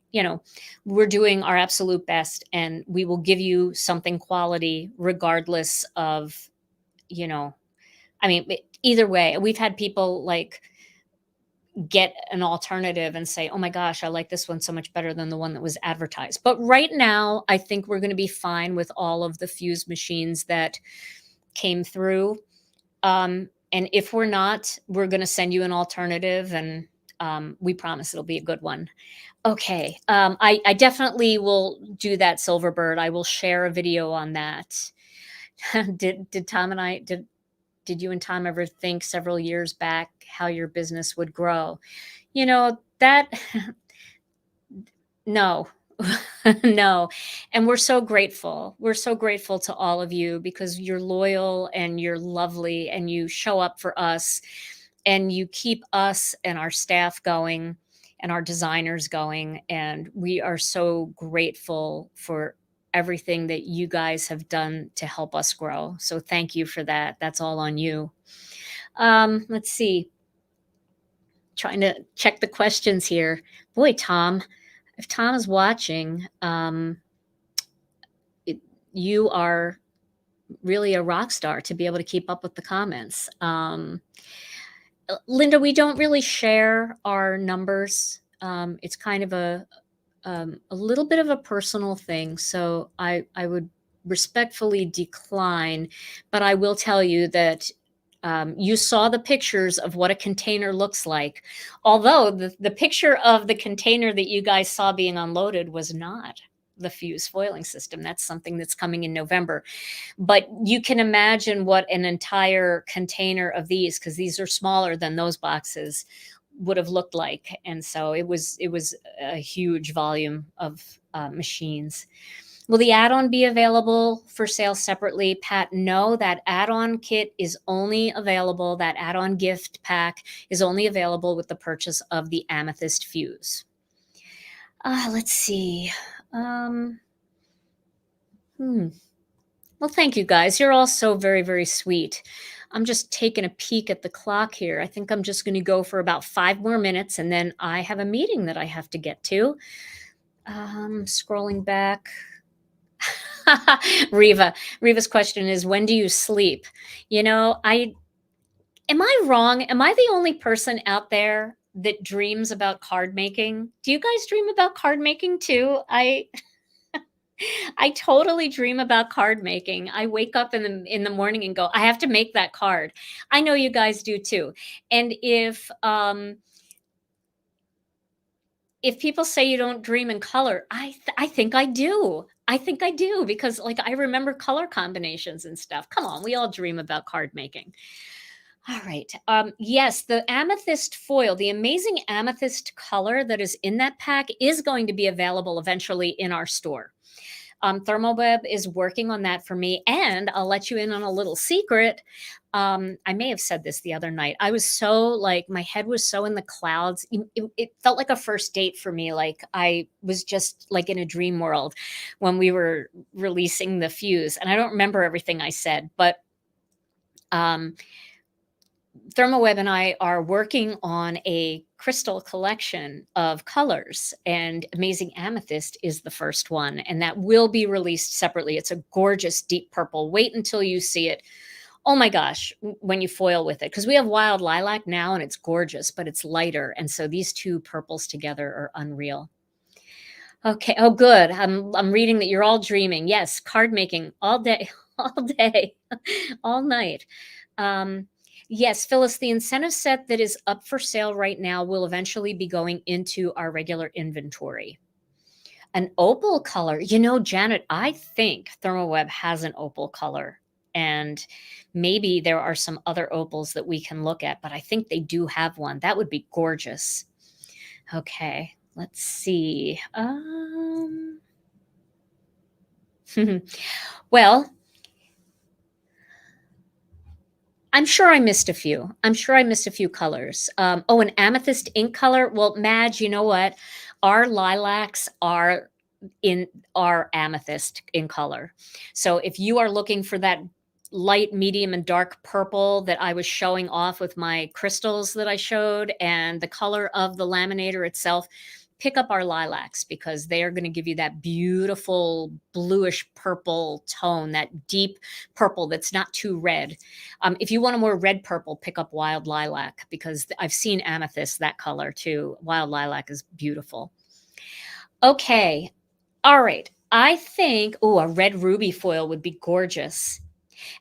we're doing our absolute best, and we will give you something quality regardless of, either way. We've had people like get an alternative and say, oh my gosh, I like this one so much better than the one that was advertised. But right now, I think we're going to be fine with all of the fuse machines that came through. And if we're not, we're going to send you an alternative, and we promise it'll be a good one. Okay. I definitely will do that, Silverbird. I will share a video on that. Did Tom and I, did you and Tom ever think several years back how your business would grow? You know, that no. No. And we're so grateful. We're so grateful to all of you because you're loyal and you're lovely and you show up for us and you keep us and our staff going and our designers going. And we are so grateful for everything that you guys have done to help us grow. So thank you for that. That's all on you. Let's see. Trying to check the questions here. Boy, Tom, if Tom is watching, it, you are really a rock star to be able to keep up with the comments. Linda, we don't really share our numbers. It's kind of a little bit of a personal thing, so I would respectfully decline, but I will tell you that you saw the pictures of what a container looks like. Although the picture of the container that you guys saw being unloaded was not the fuse foiling system. That's something that's coming in November. But you can imagine what an entire container of these, because these are smaller than those boxes, would have looked like. And so it was a huge volume of machines. Will the add-on be available for sale separately? Pat, no, that add-on kit is only available, that add-on gift pack is only available with the purchase of the amethyst fuse. Let's see. Well, thank you guys. You're all so very, very sweet. I'm just taking a peek at the clock here. I think I'm just going to go for about 5 more minutes and then I have a meeting that I have to get to. Scrolling back. Reva's question is, when do you sleep? You know, am I wrong? Am I the only person out there that dreams about card making? Do you guys dream about card making too? I totally dream about card making. I wake up in the morning and go, I have to make that card. I know you guys do too. And if people say you don't dream in color, I think I do. I think I do because like I remember color combinations and stuff. Come on, we all dream about card making. All right. Yes, the amethyst foil, the amazing amethyst color that is in that pack is going to be available eventually in our store. Thermoweb is working on that for me. And I'll let you in on a little secret. I may have said this the other night. I was so like, my head was so in the clouds. It felt like a first date for me. Like I was just like in a dream world when we were releasing the fuse. And I don't remember everything I said, but Thermoweb and I are working on a crystal collection of colors, and Amazing Amethyst is the first one, and that will be released separately. It's a gorgeous deep purple. Wait until you see it. Oh my gosh, when you foil with it, because we have Wild Lilac now and it's gorgeous, but it's lighter. And so these two purples together are unreal. Okay. Oh, good. I'm reading that you're all dreaming. Yes, card making all day, all day, all night. Yes, Phyllis, the incentive set that is up for sale right now will eventually be going into our regular inventory. An opal color, you know, Janet, I think Thermoweb has an opal color, and maybe there are some other opals that we can look at, but I think they do have one. That would be gorgeous. Okay, let's see. Well, I'm sure I missed a few. I'm sure I missed a few colors. Oh, an amethyst ink color. Well, Madge, you know what? Our lilacs are amethyst in color. So if you are looking for that light, medium, and dark purple that I was showing off with my crystals that I showed and the color of the laminator itself, pick up our lilacs because they are going to give you that beautiful bluish purple tone, that deep purple that's not too red. If you want a more red purple, pick up Wild Lilac because I've seen amethyst that color too. Wild Lilac is beautiful. Okay. All right. I think, oh, a red ruby foil would be gorgeous.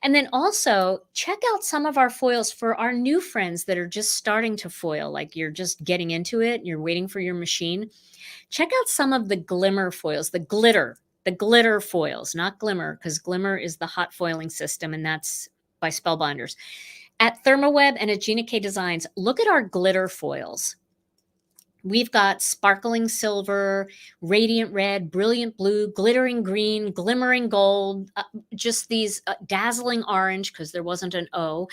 And then also check out some of our foils for our new friends that are just starting to foil, like you're just getting into it, and you're waiting for your machine. Check out some of the glimmer foils, the glitter foils, not glimmer, because glimmer is the hot foiling system, and that's by Spellbinders. At ThermaWeb and at Gina K Designs, look at our glitter foils. We've got sparkling silver, radiant red, brilliant blue, glittering green, glimmering gold, just these dazzling orange, because there wasn't an O,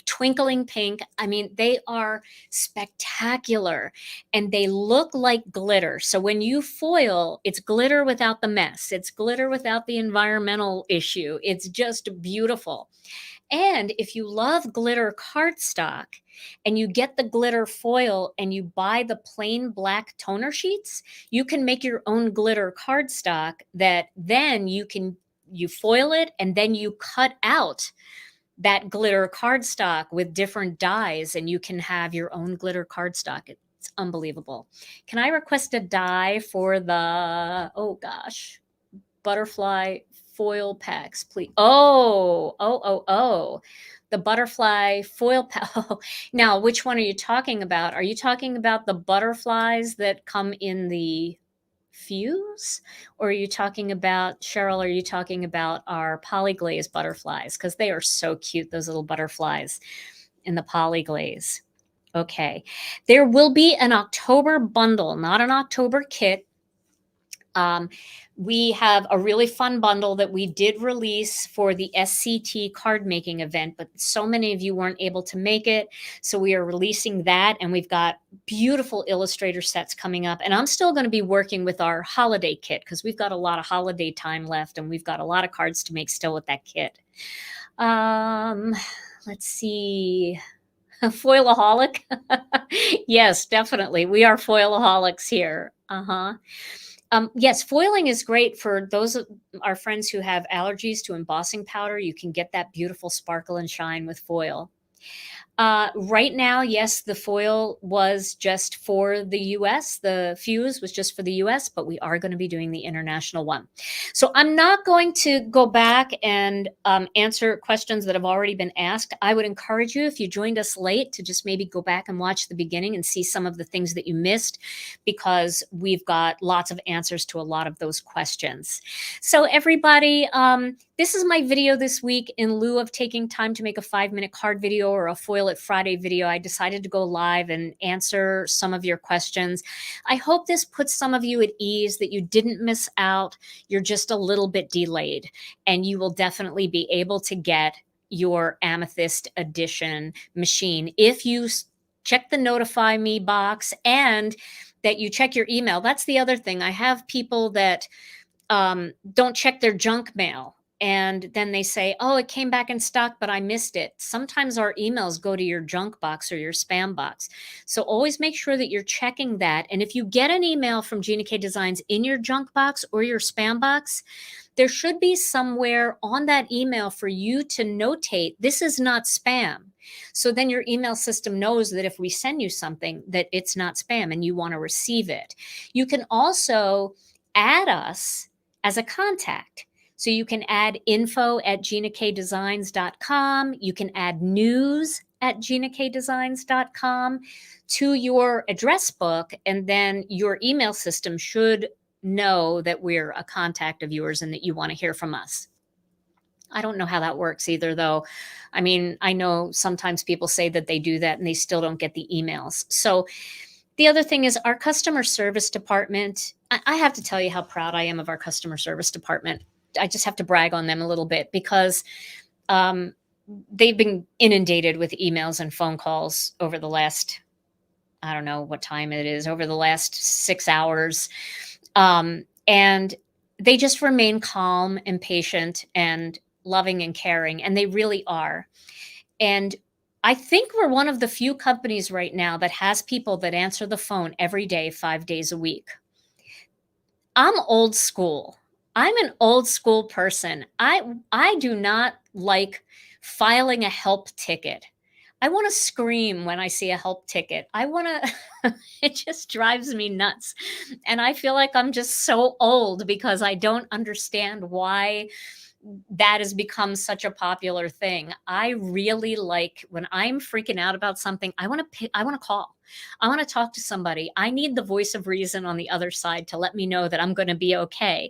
twinkling pink. I mean, they are spectacular and they look like glitter. So when you foil, it's glitter without the mess, it's glitter without the environmental issue. It's just beautiful. And if you love glitter cardstock and you get the glitter foil and you buy the plain black toner sheets, you can make your own glitter cardstock that then you foil it and then you cut out that glitter cardstock with different dyes and you can have your own glitter cardstock. It's unbelievable. Can I request a die for the, oh gosh, butterfly foil packs, please? Oh, the butterfly foil pack. Oh, now, which one are you talking about? Are you talking about the butterflies that come in the fuse? Or are you talking about, Cheryl, are you talking about our polyglaze butterflies? Because they are so cute, those little butterflies in the polyglaze. Okay. There will be an October bundle, not an October kit. We have a really fun bundle that we did release for the SCT card making event, but so many of you weren't able to make it. So we are releasing that, and we've got beautiful illustrator sets coming up. And I'm still going to be working with our holiday kit because we've got a lot of holiday time left and we've got a lot of cards to make still with that kit. Let's see. Foilaholic. Yes, definitely. We are foilaholics here. Yes, foiling is great for those of our friends who have allergies to embossing powder. You can get that beautiful sparkle and shine with foil. Right now, yes, the foil was just for the US. The fuse was just for the US, but we are going to be doing the international one. So I'm not going to go back and answer questions that have already been asked. I would encourage you, if you joined us late, to just maybe go back and watch the beginning and see some of the things that you missed, because we've got lots of answers to a lot of those questions. So everybody, this is my video this week. In lieu of taking time to make a 5-minute card video or a Foil It Friday video, I decided to go live and answer some of your questions. I hope this puts some of you at ease, that you didn't miss out. You're just a little bit delayed, and you will definitely be able to get your Amethyst Edition machine if you check the notify me box and that you check your email. That's the other thing. I have people that don't check their junk mail. And then they say, oh, it came back in stock, but I missed it. Sometimes our emails go to your junk box or your spam box. So always make sure that you're checking that. And if you get an email from Gina K Designs in your junk box or your spam box, there should be somewhere on that email for you to notate, this is not spam. So then your email system knows that if we send you something, that it's not spam and you want to receive it. You can also add us as a contact. So you can add info@ginakdesigns.com. You can add news@ginakdesigns.com to your address book, and then your email system should know that we're a contact of yours and that you want to hear from us. I don't know how that works either, though. I mean, I know sometimes people say that they do that and they still don't get the emails. So the other thing is our customer service department. I have to tell you how proud I am of our customer service department. I just have to brag on them a little bit, because they've been inundated with emails and phone calls over the last, I don't know what time it is, over the last 6 hours. And they just remain calm and patient and loving and caring, and they really are. And I think we're one of the few companies right now that has people that answer the phone every day, 5 days a week. I'm old school. I'm an old school person. I do not like filing a help ticket. I want to scream when I see a help ticket. I want to, it just drives me nuts. And I feel like I'm just so old because I don't understand why that has become such a popular thing. I really like, when I'm freaking out about something, I want to call. I want to talk to somebody. I need the voice of reason on the other side to let me know that I'm going to be okay.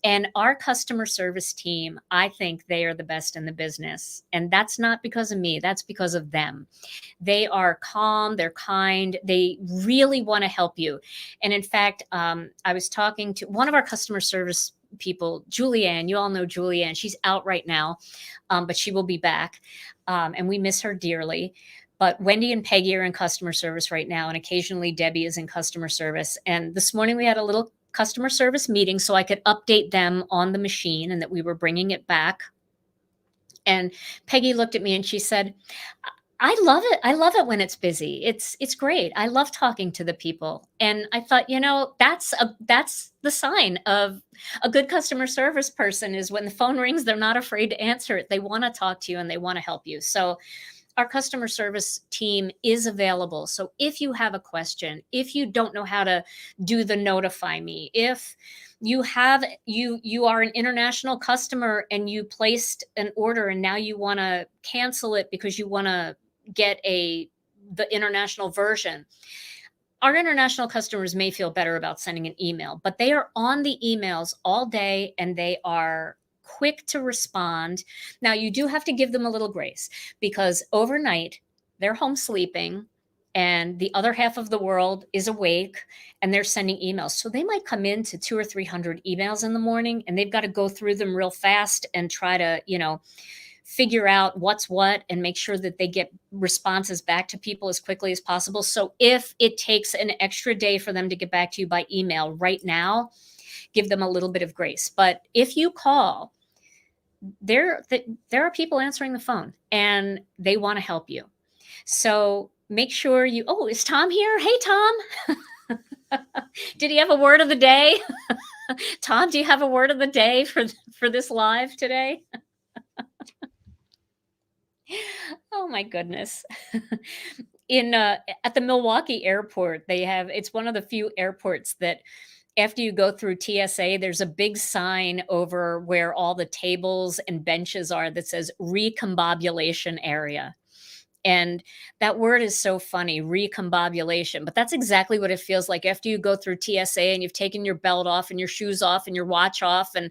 And our customer service team, I think they are the best in the business. And that's not because of me, that's because of them. They are calm, they're kind, they really want to help you. And in fact, I was talking to one of our customer service people, Julianne. You all know Julianne. She's out right now, but she will be back. And we miss her dearly. But Wendy and Peggy are in customer service right now, and occasionally Debbie is in customer service. And this morning we had a little customer service meeting so I could update them on the machine and that we were bringing it back. And Peggy looked at me and she said, I love it. I love it when it's busy. It's great. I love talking to the people. And I thought, that's the sign of a good customer service person is when the phone rings, they're not afraid to answer it. They want to talk to you and they want to help you. So our customer service team is available. So if you have a question, if you don't know how to do the notify me, if you are an international customer and you placed an order and now you want to cancel it because you want to get the international version. Our international customers may feel better about sending an email, but they are on the emails all day and they are quick to respond. Now, you do have to give them a little grace because overnight they're home sleeping and the other half of the world is awake and they're sending emails. So they might come into 200 or 300 emails in the morning and they've got to go through them real fast and try to, figure out what's what and make sure that they get responses back to people as quickly as possible. So if it takes an extra day for them to get back to you by email right now, give them a little bit of grace. But if you call, there are people answering the phone and they want to help you. So make sure is Tom here? Hey, Tom. Did he have a word of the day? Tom, do you have a word of the day for this live today? Oh my goodness. At the Milwaukee airport, it's one of the few airports that after you go through TSA, there's a big sign over where all the tables and benches are that says recombobulation area. And that word is so funny, recombobulation, but that's exactly what it feels like after you go through TSA and you've taken your belt off and your shoes off and your watch off and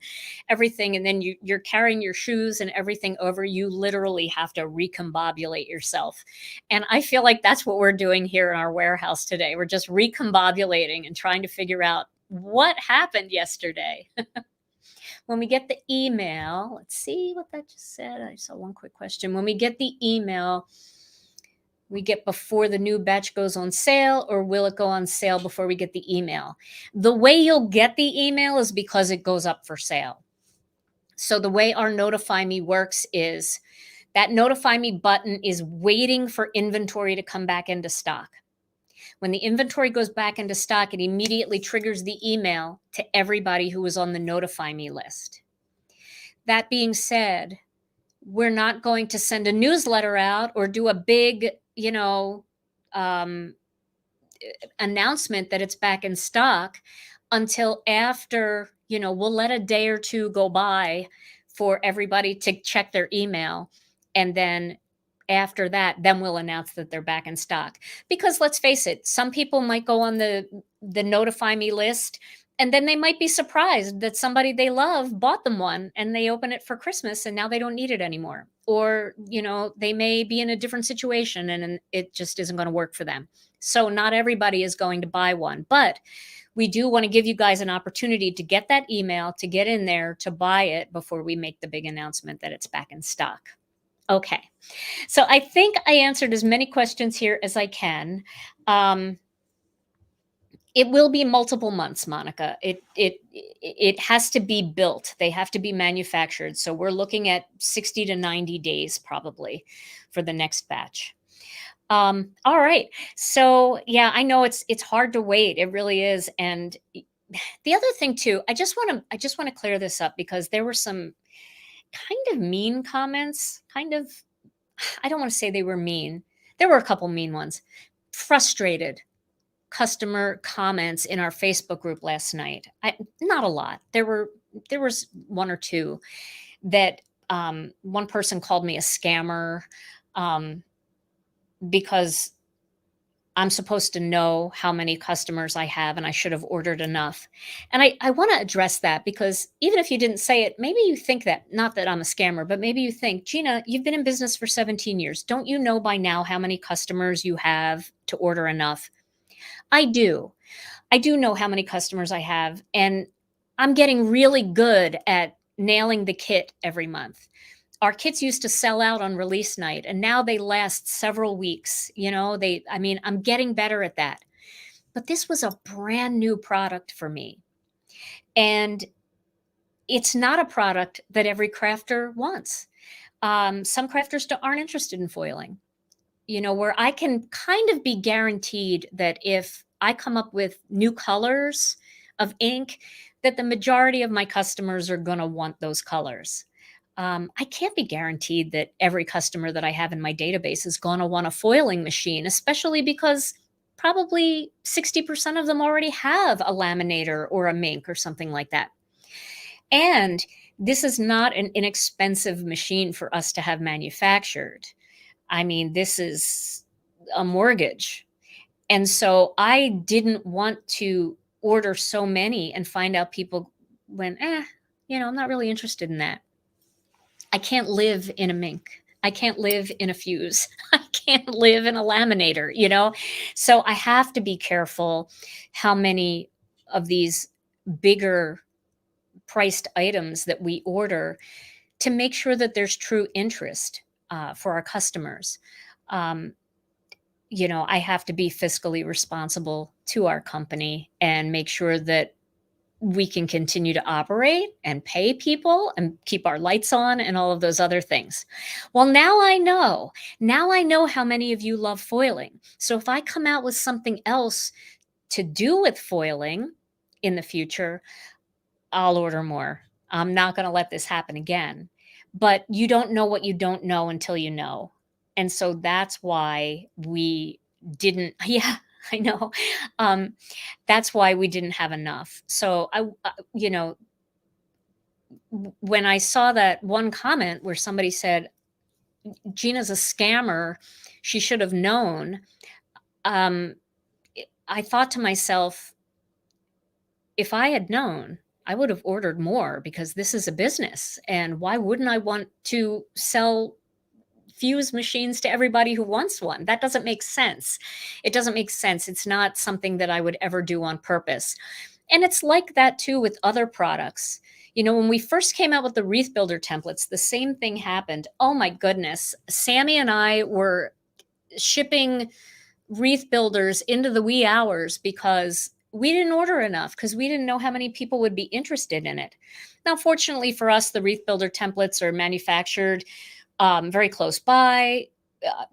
everything. And then you're carrying your shoes and everything over. You literally have to recombobulate yourself. And I feel like that's what we're doing here in our warehouse today. We're just recombobulating and trying to figure out what happened yesterday. When we get the email, let's see what that just said. I saw one quick question. When we get the email, we get before the new batch goes on sale, or will it go on sale before we get the email? The way you'll get the email is because it goes up for sale. So the way our Notify Me works is that Notify Me button is waiting for inventory to come back into stock. When the inventory goes back into stock, it immediately triggers the email to everybody who was on the Notify Me list. That being said, we're not going to send a newsletter out or do a big, announcement that it's back in stock until after, we'll let a day or two go by for everybody to check their email. And then after that, then we'll announce that they're back in stock. Because let's face it, some people might go on the Notify Me list and then they might be surprised that somebody they love bought them one and they open it for Christmas and now they don't need it anymore. Or, they may be in a different situation and it just isn't going to work for them. So not everybody is going to buy one, but we do want to give you guys an opportunity to get that email, to get in there, to buy it before we make the big announcement that it's back in stock. Okay. So I think I answered as many questions here as I can. It will be multiple months, Monica. It has to be built. They have to be manufactured. So we're looking at 60 to 90 days probably for the next batch. All right. So yeah, I know it's hard to wait. It really is. And the other thing too, I just want to clear this up because there were some kind of mean comments, I don't want to say they were mean. There were a couple mean ones. Frustrated customer comments in our Facebook group last night. Not a lot. There was one or two that one person called me a scammer because I'm supposed to know how many customers I have, and I should have ordered enough. And I want to address that because even if you didn't say it, maybe you think that, not that I'm a scammer, but maybe you think, Gina, you've been in business for 17 years. Don't you know by now how many customers you have to order enough? I do. I do know how many customers I have, and I'm getting really good at nailing the kit every month. Our kits used to sell out on release night, and now they last several weeks. I mean, I'm getting better at that. But this was a brand new product for me. And it's not a product that every crafter wants. Some crafters aren't interested in foiling, where I can kind of be guaranteed that if I come up with new colors of ink, that the majority of my customers are going to want those colors. I can't be guaranteed that every customer that I have in my database is going to want a foiling machine, especially because probably 60% of them already have a laminator or a mink or something like that. And this is not an inexpensive machine for us to have manufactured. I mean, this is a mortgage. And so I didn't want to order so many and find out people went, I'm not really interested in that. I can't live in a mink. I can't live in a fuse. I can't live in a laminator. So I have to be careful how many of these bigger priced items that we order to make sure that there's true interest for our customers. Um, I have to be fiscally responsible to our company and make sure that we can continue to operate and pay people and keep our lights on and all of those other things. Well, now I know. Now I know how many of you love foiling. So if I come out with something else to do with foiling in the future, I'll order more. I'm not going to let this happen again. But you don't know what you don't know until you know. And so that's why we didn't, yeah, I know. That's why we didn't have enough. So when I saw that one comment where somebody said, Gina's a scammer, she should have known. Um, I thought to myself, if I had known, I would have ordered more because this is a business. And why wouldn't I want to sell fuse machines to everybody who wants one? That doesn't make sense. It doesn't make sense. It's not something that I would ever do on purpose. And it's like that too with other products. When we first came out with the wreath builder templates, the same thing happened. Oh my goodness. Sammy and I were shipping wreath builders into the wee hours because we didn't order enough because we didn't know how many people would be interested in it. Now, fortunately for us, the wreath builder templates are manufactured very close by.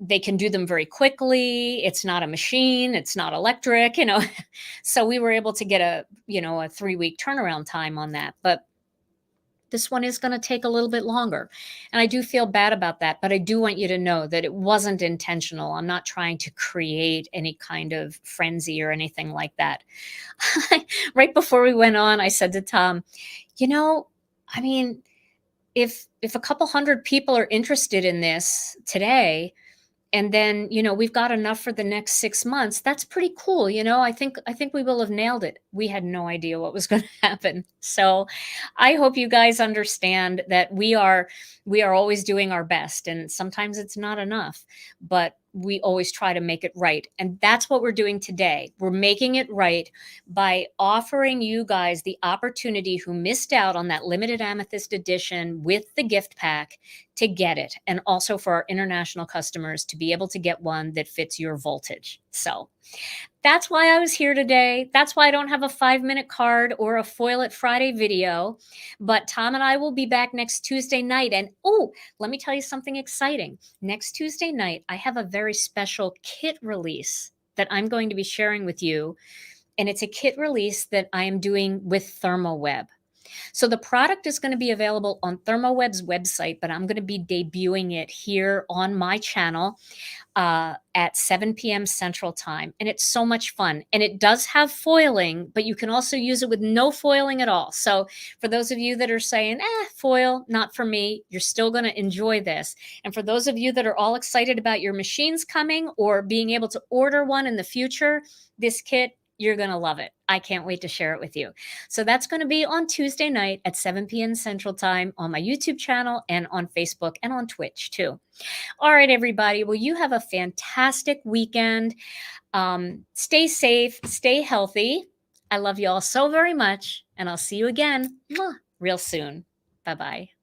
They can do them very quickly. It's not a machine. It's not electric, So we were able to get a 3-week turnaround time on that. But this one is going to take a little bit longer. And I do feel bad about that, but I do want you to know that it wasn't intentional. I'm not trying to create any kind of frenzy or anything like that. Right before we went on, I said to Tom, I mean, if a couple hundred people are interested in this today, and then we've got enough for the next 6 months, that's pretty cool. I think we will have nailed it. We had no idea what was going to happen. So I hope you guys understand that we are always doing our best, and sometimes it's not enough, but we always try to make it right. And that's what we're doing today. We're making it right by offering you guys the opportunity who missed out on that limited amethyst edition with the gift pack to get it. And also for our international customers to be able to get one that fits your voltage. So that's why I was here today. That's why I don't have a 5-minute card or a Foil It Friday video. But Tom and I will be back next Tuesday night. And let me tell you something exciting. Next Tuesday night, I have a very special kit release that I'm going to be sharing with you. And it's a kit release that I am doing with ThermoWeb. So the product is going to be available on ThermoWeb's website, but I'm going to be debuting it here on my channel at 7 p.m. Central Time. And it's so much fun. And it does have foiling, but you can also use it with no foiling at all. So for those of you that are saying, foil, not for me, you're still going to enjoy this. And for those of you that are all excited about your machines coming or being able to order one in the future, this kit, you're going to love it. I can't wait to share it with you. So that's going to be on Tuesday night at 7 p.m. Central Time on my YouTube channel and on Facebook and on Twitch too. All right, everybody. Well, you have a fantastic weekend. Stay safe, stay healthy. I love you all so very much, and I'll see you again real soon. Bye-bye.